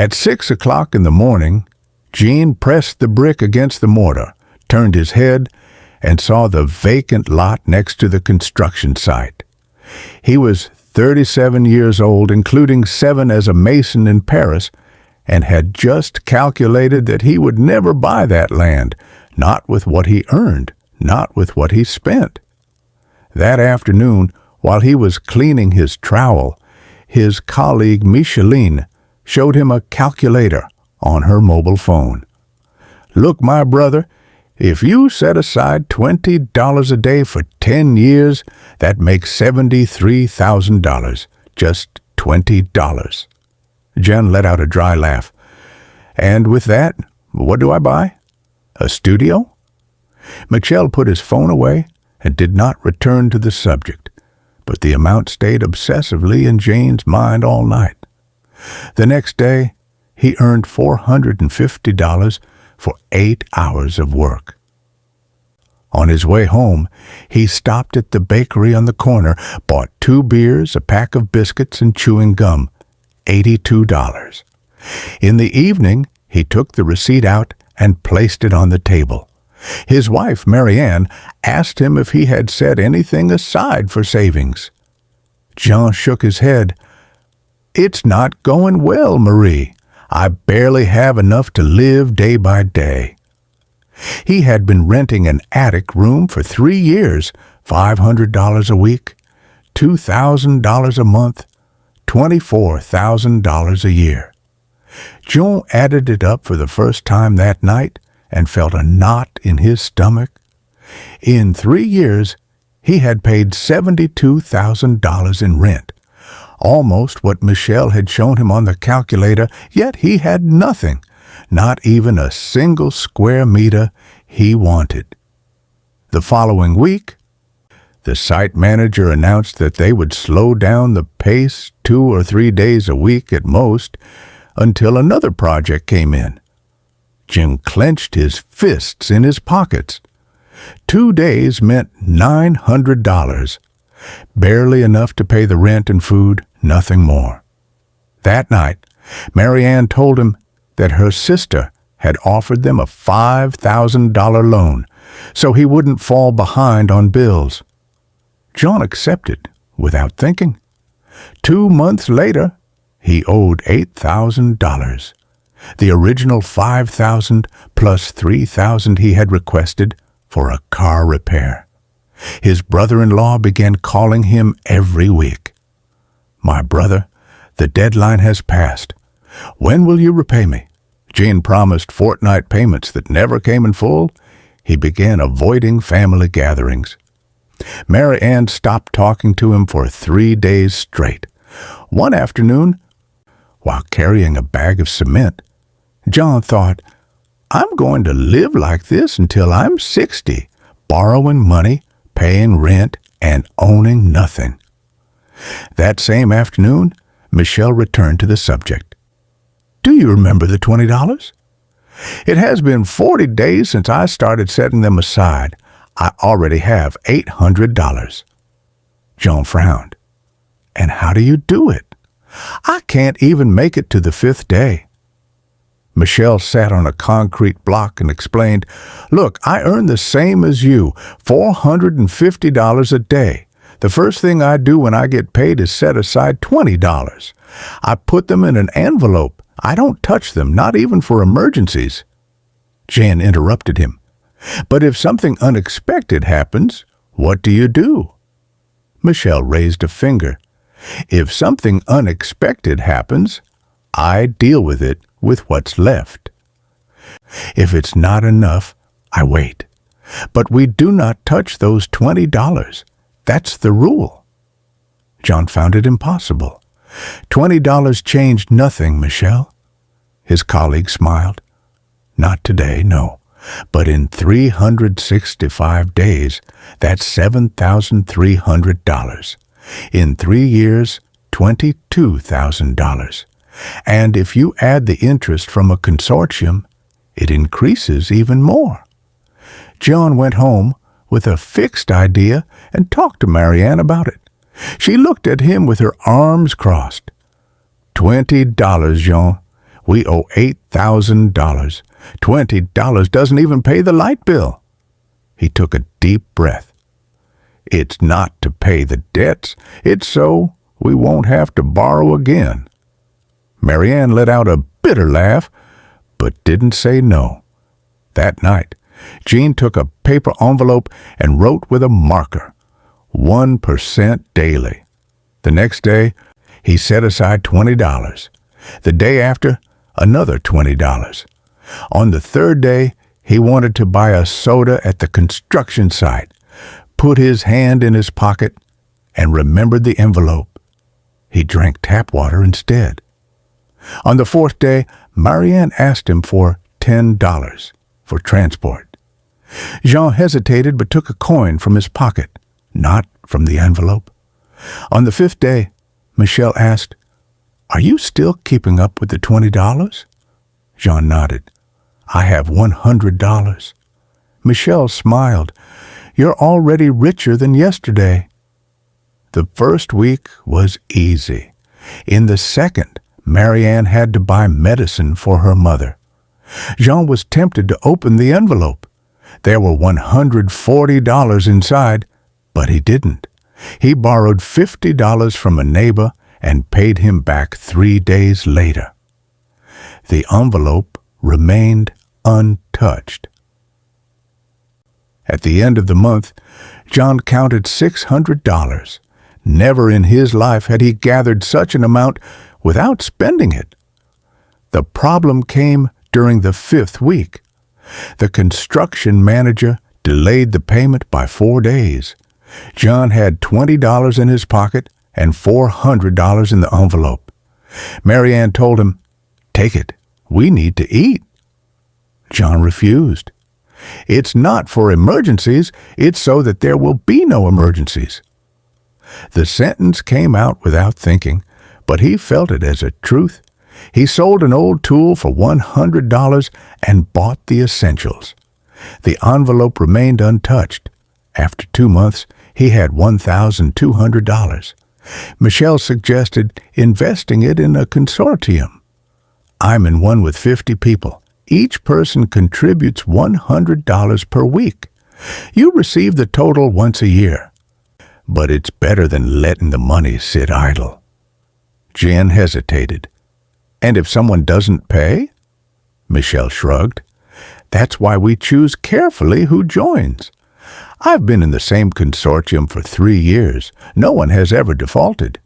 At 6 o'clock in the morning, Gene pressed the brick against the mortar, turned his head, and saw the vacant lot next to the construction site. He was 37 years old, including 7 as a mason in Paris, and had just calculated that he would never buy that land, not with what he earned, not with what he spent. That afternoon, while he was cleaning his trowel, his colleague Micheline showed him a calculator on her mobile phone. "Look, my brother, if you set aside $20 a day for 10 years, that makes $73,000. Just $20. Jen let out a dry laugh. "And with that, what do I buy? A studio?" Michel put his phone away and did not return to the subject, but the amount stayed obsessively in Jane's mind all night. The next day, he earned $450 for 8 hours of work. On his way home, he stopped at the bakery on the corner, bought 2 beers, a pack of biscuits, and chewing gum. $82. In the evening, he took the receipt out and placed it on the table. His wife, Marianne, asked him if he had set anything aside for savings. Jean shook his head. "It's not going well, Marie. I barely have enough to live day by day." He had been renting an attic room for 3 years, $500 a week, $2,000 a month, $24,000 a year. Jean added it up for the first time that night and felt a knot in his stomach. In 3 years, he had paid $72,000 in rent, almost what Michel had shown him on the calculator, yet he had nothing, not even a single square meter he wanted. The following week, the site manager announced that they would slow down the pace 2 or 3 days a week at most until another project came in. Jim clenched his fists in his pockets. 2 days meant $900, barely enough to pay the rent and food, nothing more. That night, Marianne told him that her sister had offered them a $5,000 loan so he wouldn't fall behind on bills. John accepted without thinking. 2 months later, he owed $8,000. The original $5,000 plus $3,000 he had requested for a car repair. His brother-in-law began calling him every week. "My brother, the deadline has passed. When will you repay me?" Jean promised fortnight payments that never came in full. He began avoiding family gatherings. Mary Ann stopped talking to him for 3 days straight. One afternoon, while carrying a bag of cement, John thought, "I'm going to live like this until I'm 60, borrowing money, paying rent, and owning nothing." That same afternoon, Michel returned to the subject. "Do you remember the $20? It has been 40 days since I started setting them aside. I already have $800. John frowned. "And how do you do it?" "I can't even make it to the 5th day." Michel sat on a concrete block and explained, "Look, I earn the same as you, $450 a day. The first thing I do when I get paid is set aside $20. I put them in an envelope. I don't touch them, not even for emergencies." Jan interrupted him. "But if something unexpected happens, what do you do?" Michel raised a finger. "If something unexpected happens, I deal with it with what's left. If it's not enough, I wait. But we do not touch those $20. That's the rule." John found it impossible. $20 changed nothing, Michel. His colleague smiled. "Not today, no. But in 365 days, that's $7,300. In 3 years, $22,000. And if you add the interest from a consortium, it increases even more." John went home with a fixed idea and talked to Marianne about it. She looked at him with her arms crossed. $20, Jean. We owe $8,000. $20 doesn't even pay the light bill." He took a deep breath. "It's not to pay the debts. It's so we won't have to borrow again." Marianne let out a bitter laugh, but didn't say no. That night, Jean took a paper envelope and wrote with a marker, 1% daily. The next day, he set aside $20. The day after, another $20. On the third day, he wanted to buy a soda at the construction site, put his hand in his pocket, and remembered the envelope. He drank tap water instead. On the fourth day, Marianne asked him for $10 for transport. Jean hesitated but took a coin from his pocket, not from the envelope. On the fifth day, Michelle asked, "Are you still keeping up with the $20? Jean nodded. "I have $100. Michelle smiled. "You're already richer than yesterday." The first week was easy. In the second, Marianne had to buy medicine for her mother. Jean was tempted to open the envelope. There were $140 inside, but he didn't. He borrowed $50 from a neighbor and paid him back 3 days later. The envelope remained untouched. At the end of the month, John counted $600. Never in his life had he gathered such an amount without spending it. The problem came during the 5th week. The construction manager delayed the payment by 4 days. John had $20 in his pocket and $400 in the envelope. Marianne told him, "Take it. We need to eat." John refused. "It's not for emergencies. It's so that there will be no emergencies." The sentence came out without thinking, but he felt it as a truth. He sold an old tool for $100 and bought the essentials. The envelope remained untouched. After 2 months, he had $1,200. Michelle suggested investing it in a consortium. "I'm in one with 50 people. Each person contributes $100 per week. You receive the total once a year. But it's better than letting the money sit idle." Jen hesitated. "And if someone doesn't pay?" Michelle shrugged. "That's why we choose carefully who joins. I've been in the same consortium for 3 years. No one has ever defaulted."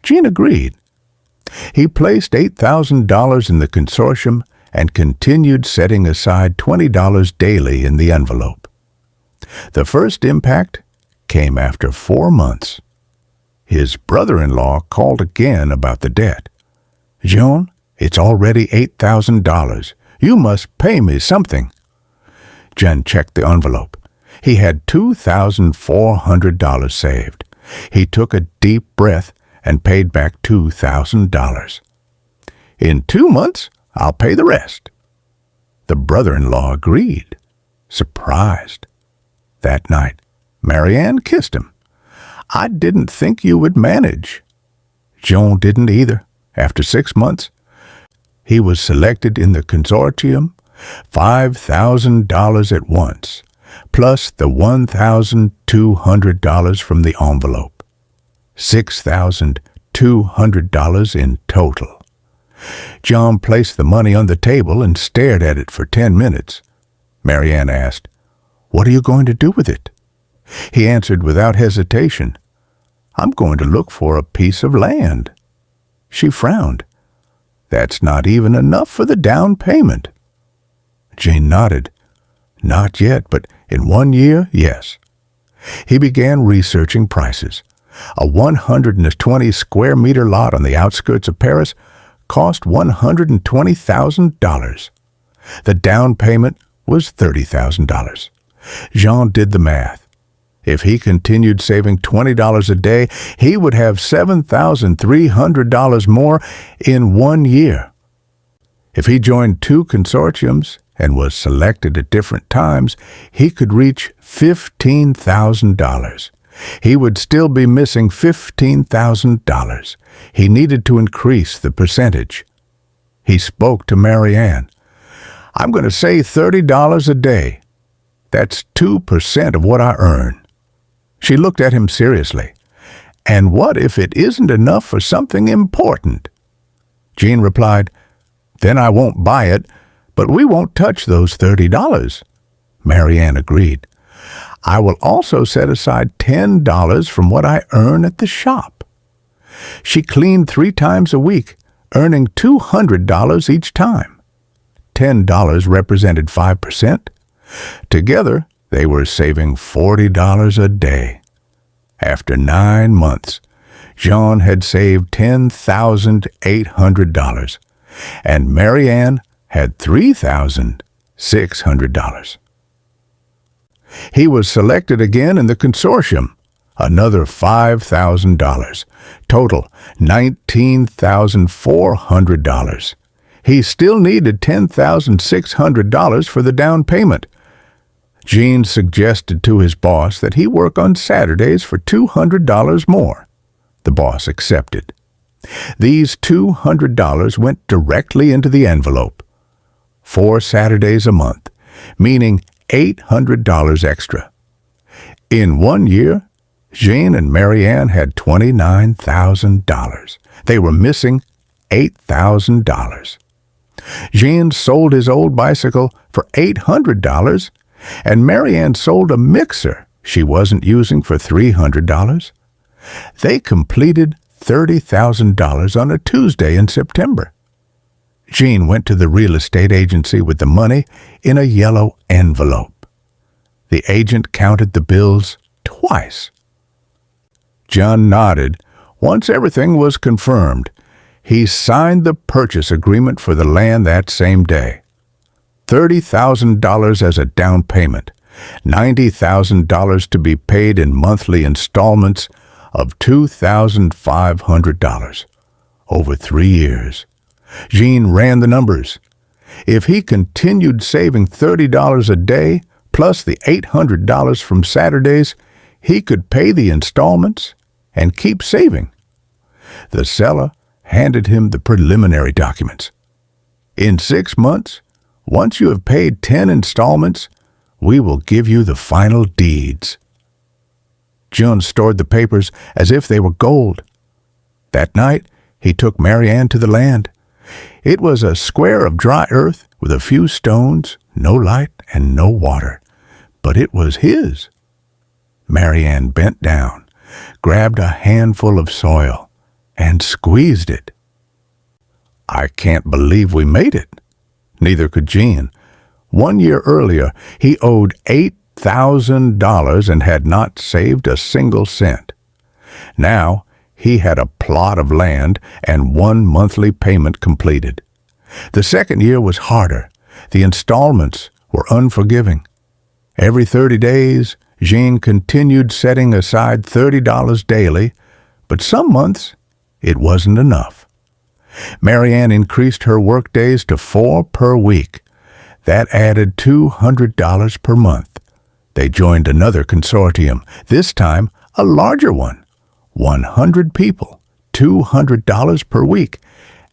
Jean agreed. He placed $8,000 in the consortium and continued setting aside $20 daily in the envelope. The first impact came after 4 months. His brother-in-law called again about the debt. "Jean, it's already $8,000. You must pay me something." Jean checked the envelope. He had $2,400 saved. He took a deep breath and paid back $2,000. "In 2 months, I'll pay the rest." The brother-in-law agreed, surprised. That night, Marianne kissed him. "I didn't think you would manage." Jean didn't either. After 6 months, he was selected in the consortium, $5,000 at once, plus the $1,200 from the envelope. $6,200 in total. John placed the money on the table and stared at it for 10 minutes. Marianne asked, "What are you going to do with it?" He answered without hesitation, "I'm going to look for a piece of land." She frowned. "That's not even enough for the down payment." Jane nodded. "Not yet, but in 1 year, yes." He began researching prices. A 120 square meter lot on the outskirts of Paris cost $120,000. The down payment was $30,000. Jean did the math. If he continued saving $20 a day, he would have $7,300 more in 1 year. If he joined 2 consortiums and was selected at different times, he could reach $15,000. He would still be missing $15,000. He needed to increase the percentage. he spoke to Mary Ann. "I'm going to say $30 a day. That's 2% of what I earn." She looked at him seriously. "And what if it isn't enough for something important?" Jean replied, "Then I won't buy it, but we won't touch those $30. Mary Ann agreed. "I will also set aside $10 from what I earn at the shop." She cleaned 3 times a week, earning $200 each time. $10 represented 5%. Together, they were saving $40 a day. After 9 months, Jean had saved $10,800, and Mary Ann had $3,600. He was selected again in the consortium, another $5,000, total $19,400. He still needed $10,600 for the down payment. Jean suggested to his boss that he work on Saturdays for $200 more. The boss accepted. These $200 went directly into the envelope. 4 Saturdays a month, meaning $800 extra. In 1 year, Jean and Mary Ann had $29,000. They were missing $8,000. Jean sold his old bicycle for $800, and Mary Ann sold a mixer she wasn't using for $300. They completed $30,000 on a Tuesday in September. Jean went to the real estate agency with the money in a yellow envelope. The agent counted the bills twice. John nodded. Once everything was confirmed, he signed the purchase agreement for the land that same day. $30,000 as a down payment, $90,000 to be paid in monthly installments of $2,500 over 3 years. Jean ran the numbers. If he continued saving $30 a day plus the $800 from Saturdays, he could pay the installments and keep saving. The seller handed him the preliminary documents. "In 6 months, once you have paid 10 installments, we will give you the final deeds." John stored the papers as if they were gold. That night, he took Mary Ann to the land. It was a square of dry earth with a few stones, no light and no water, but it was his. Mary Ann bent down, grabbed a handful of soil, and squeezed it. "I can't believe we made it." Neither could Jean. 1 year earlier, he owed $8,000 and had not saved a single cent. Now, he had a plot of land and 1 monthly payment completed. The second year was harder. The installments were unforgiving. Every 30 days, Jean continued setting aside $30 daily, but some months it wasn't enough. Mary Ann increased her work days to 4 per week. That added $200 per month. They joined another consortium, this time a larger one. 100 people, $200 per week,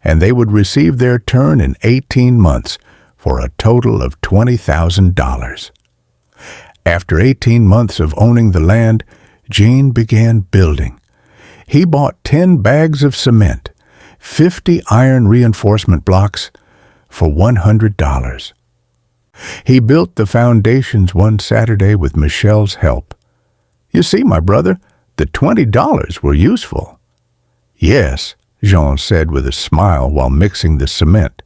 and they would receive their turn in 18 months for a total of $20,000. After 18 months of owning the land, Jean began building. He bought 10 bags of cement, 50 iron reinforcement blocks for $100. He built the foundations one Saturday with Michelle's help. "You see, my brother, the $20 were useful." "Yes," Jean said with a smile while mixing the cement.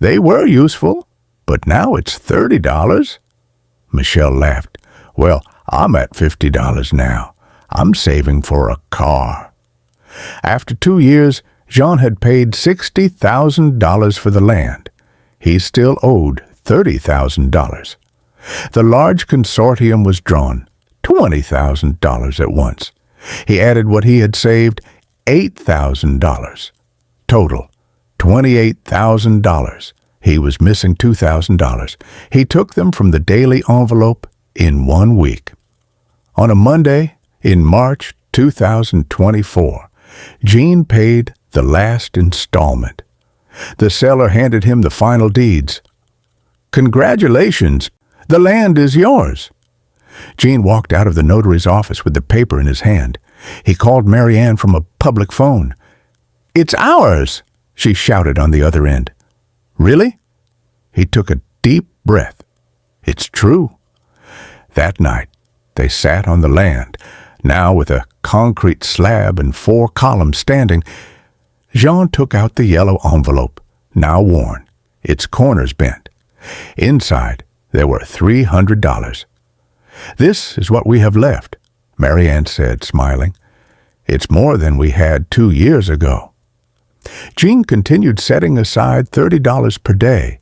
"They were useful, but now it's $30. Michelle laughed. "Well, I'm at $50 now. I'm saving for a car." After 2 years, Jean had paid $60,000 for the land. He still owed $30,000. The large consortium was drawn, $20,000 at once. He added what he had saved, $8,000. Total, $28,000. He was missing $2,000. He took them from the daily envelope in 1 week. On a Monday, in March 2024, Jean paid the last installment. The seller handed him the final deeds. "Congratulations! The land is yours." Gene walked out of the notary's office with the paper in his hand. He called Mary Ann from a public phone. "It's ours!" she shouted on the other end. "Really?" He took a deep breath. "It's true." That night, they sat on the land, now with a concrete slab and 4 columns standing. Jean took out the yellow envelope, now worn, its corners bent. Inside, there were $300. "This is what we have left," Mary Ann said, smiling. "It's more than we had 2 years ago." Gene continued setting aside $30 per day.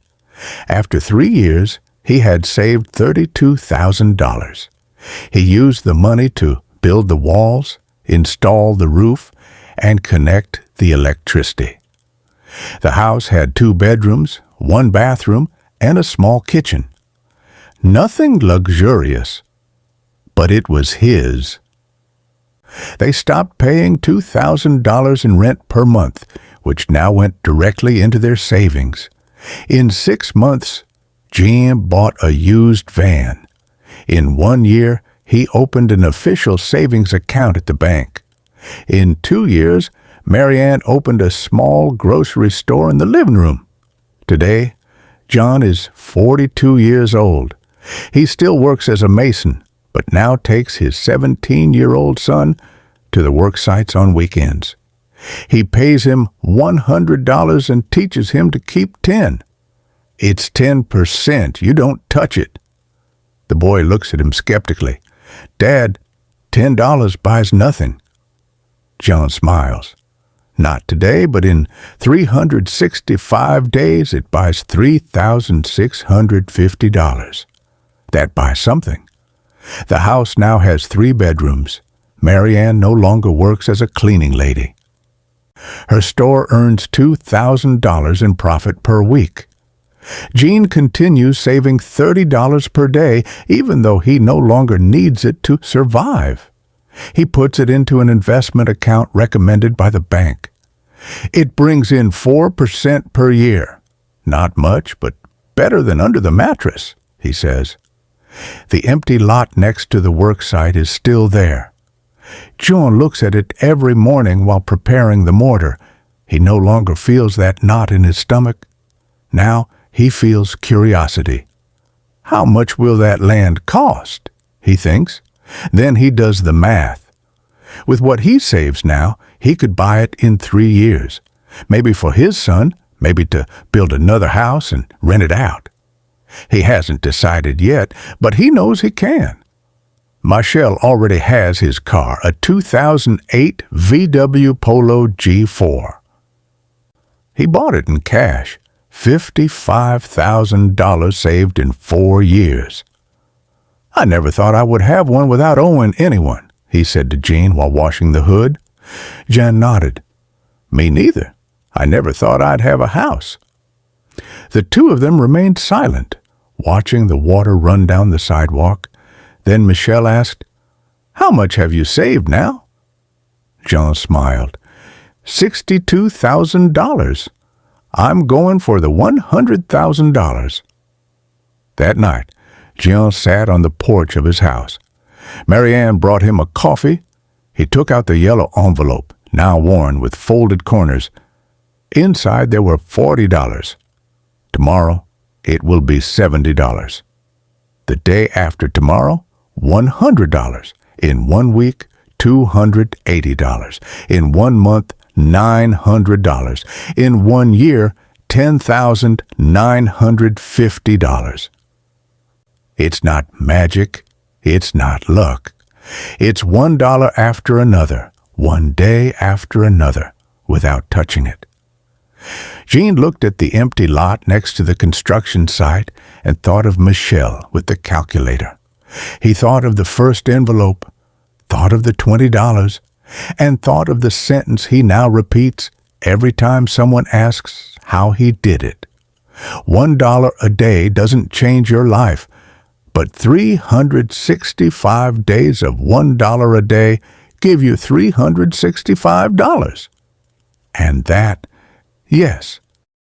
After 3 years, he had saved $32,000. He used the money to build the walls, install the roof, and connect the electricity. The house had 2 bedrooms, 1 bathroom, and a small kitchen. Nothing luxurious, but it was his. They stopped paying $2,000 in rent per month, which now went directly into their savings. In 6 months, Gene bought a used van. In 1 year, he opened an official savings account at the bank. In 2 years, Mary Ann opened a small grocery store in the living room. Today, John is 42 years old. He still works as a mason, but now takes his 17-year-old son to the work sites on weekends. He pays him $100 and teaches him to keep 10. "It's 10%. You don't touch it." The boy looks at him skeptically. "Dad, $10 buys nothing." John smiles. "Not today, but in 365 days it buys $3,650. That buys something." The house now has 3 bedrooms. Mary Ann no longer works as a cleaning lady. Her store earns $2,000 in profit per week. Gene continues saving $30 per day, even though he no longer needs it to survive. He puts it into an investment account recommended by the bank. It brings in 4% per year. Not much, but better than under the mattress, he says. The empty lot next to the work site is still there. John looks at it every morning while preparing the mortar. He no longer feels that knot in his stomach. Now he feels curiosity. How much will that land cost? He thinks. Then he does the math. With what he saves now, he could buy it in 3 years. Maybe for his son, maybe to build another house and rent it out. He hasn't decided yet, but he knows he can. Michel already has his car, a 2008 VW Polo G4. He bought it in cash, $55,000 saved in 4 years. "I never thought I would have one without owing anyone," he said to Jean while washing the hood. Jan nodded. "Me neither. I never thought I'd have a house." The two of them remained silent, watching the water run down the sidewalk. Then Michel asked, "How much have you saved now?" Jean smiled. $62,000. I'm going for the $100,000. That night, Jean sat on the porch of his house. Mary Ann brought him a coffee. He took out the yellow envelope, now worn with folded corners. Inside there were $40. Tomorrow, it will be $70. The day after tomorrow, $100. In 1 week, $280. In 1 month, $900. In 1 year, $10,950. It's not magic. It's not luck. It's $1 after another, one day after another, without touching it. Jean looked at the empty lot next to the construction site and thought of Michel with the calculator. He thought of the first envelope, thought of the $20, and thought of the sentence he now repeats every time someone asks how he did it. $1 a day doesn't change your life, but 365 days of $1 a day give you $365. And that, yes,